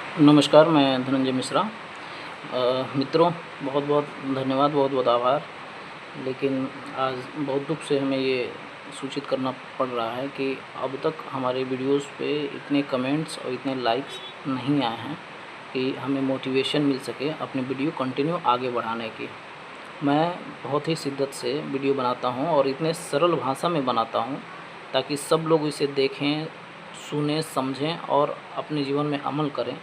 नमस्कार, मैं धनंजय मिश्रा। मित्रों, बहुत बहुत धन्यवाद, बहुत बहुत आभार। लेकिन आज बहुत दुख से हमें ये सूचित करना पड़ रहा है कि अब तक हमारे वीडियोस पे इतने कमेंट्स और इतने लाइक्स नहीं आए हैं कि हमें मोटिवेशन मिल सके अपनी वीडियो कंटिन्यू आगे बढ़ाने की। मैं बहुत ही शिद्दत से वीडियो बनाता हूँ और इतने सरल भाषा में बनाता हूँ ताकि सब लोग इसे देखें, सुनें, समझें और अपने जीवन में अमल करें।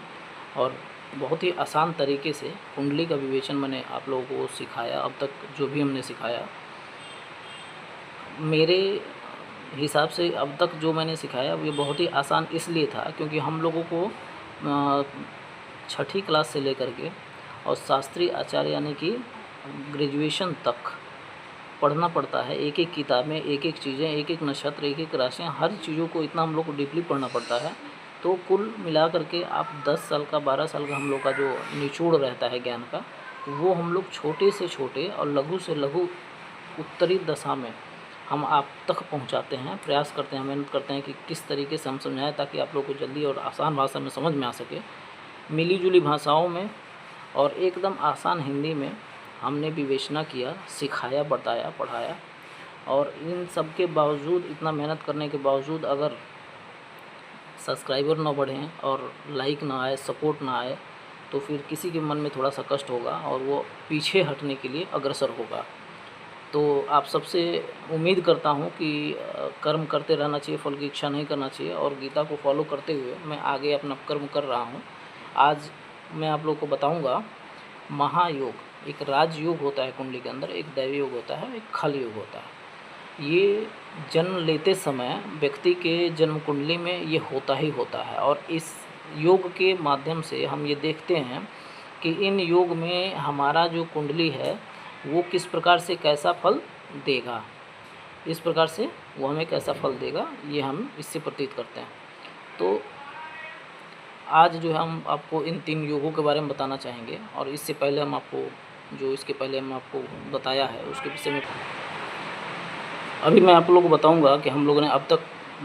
और बहुत ही आसान तरीके से कुंडली का विवेचन मैंने आप लोगों को सिखाया। अब तक जो भी हमने सिखाया, मेरे हिसाब से अब तक जो मैंने सिखाया ये बहुत ही आसान इसलिए था क्योंकि हम लोगों को छठी क्लास से लेकर के और शास्त्रीय आचार्य यानी कि ग्रेजुएशन तक पढ़ना पड़ता है। एक एक किताब में एक एक चीज़ें, एक एक नक्षत्र, एक एक राशियाँ, हर चीज़ों को इतना हम लोग को डीपली पढ़ना पड़ता है। तो कुल मिला करके आप 10 साल का, 12 साल का हम लोग का जो निचोड़ रहता है ज्ञान का, वो हम लोग छोटे से छोटे और लघु से लघु उत्तरी दशा में हम आप तक पहुंचाते हैं। प्रयास करते हैं, मेहनत करते हैं कि किस तरीके से हम समझाएं ताकि आप लोग को जल्दी और आसान भाषा में समझ में आ सके। मिली जुली भाषाओं में और एकदम आसान हिंदी में हमने विवेचना किया, सिखाया, बताया, पढ़ाया। और इन सब के बावजूद, इतना मेहनत करने के बावजूद अगर सब्सक्राइबर ना बढ़ें और लाइक ना आए, सपोर्ट ना आए, तो फिर किसी के मन में थोड़ा सा कष्ट होगा और वो पीछे हटने के लिए अग्रसर होगा। तो आप सबसे उम्मीद करता हूँ कि कर्म करते रहना चाहिए, फल की इच्छा नहीं करना चाहिए और गीता को फॉलो करते हुए मैं आगे अपना कर्म कर रहा हूँ। आज मैं आप लोग को बताऊँगा महायोग। एक राजयोग होता है कुंडली के अंदर, एक दैवी योग होता है, एक खल योग होता है। ये जन्म लेते समय व्यक्ति के जन्म कुंडली में ये होता ही होता है और इस योग के माध्यम से हम ये देखते हैं कि इन योग में हमारा जो कुंडली है वो किस प्रकार से कैसा फल देगा, इस प्रकार से वो हमें कैसा फल देगा, ये हम इससे प्रतीत करते हैं। तो आज जो है हम आपको इन 3 योगों के बारे में बताना चाहेंगे और इससे पहले हम आपको इसके पहले हम आपको बताया है उसके विषय में अभी मैं आप लोगों को बताऊंगा कि हम लोगों ने अब तक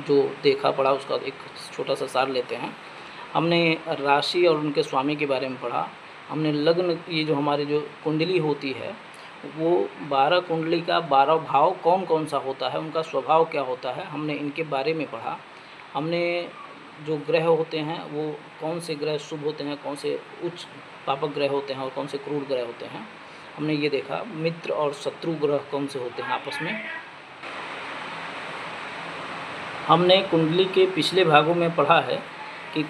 जो देखा पढ़ा उसका एक छोटा सा सार लेते हैं। हमने राशि और उनके स्वामी के बारे में पढ़ा। हमने लग्न, ये जो हमारी जो कुंडली होती है वो 12 कुंडली का 12 भाव कौन कौन सा होता है, उनका स्वभाव क्या होता है, हमने इनके बारे में पढ़ा। हमने जो ग्रह होते हैं वो कौन से ग्रह शुभ होते हैं, कौन से उच्च पापक ग्रह होते हैं और कौन से क्रूर ग्रह होते हैं, हमने ये देखा। मित्र और शत्रु ग्रह कौन से होते हैं आपस में। हमने कुंडली के पिछले भागों में पढ़ा है कि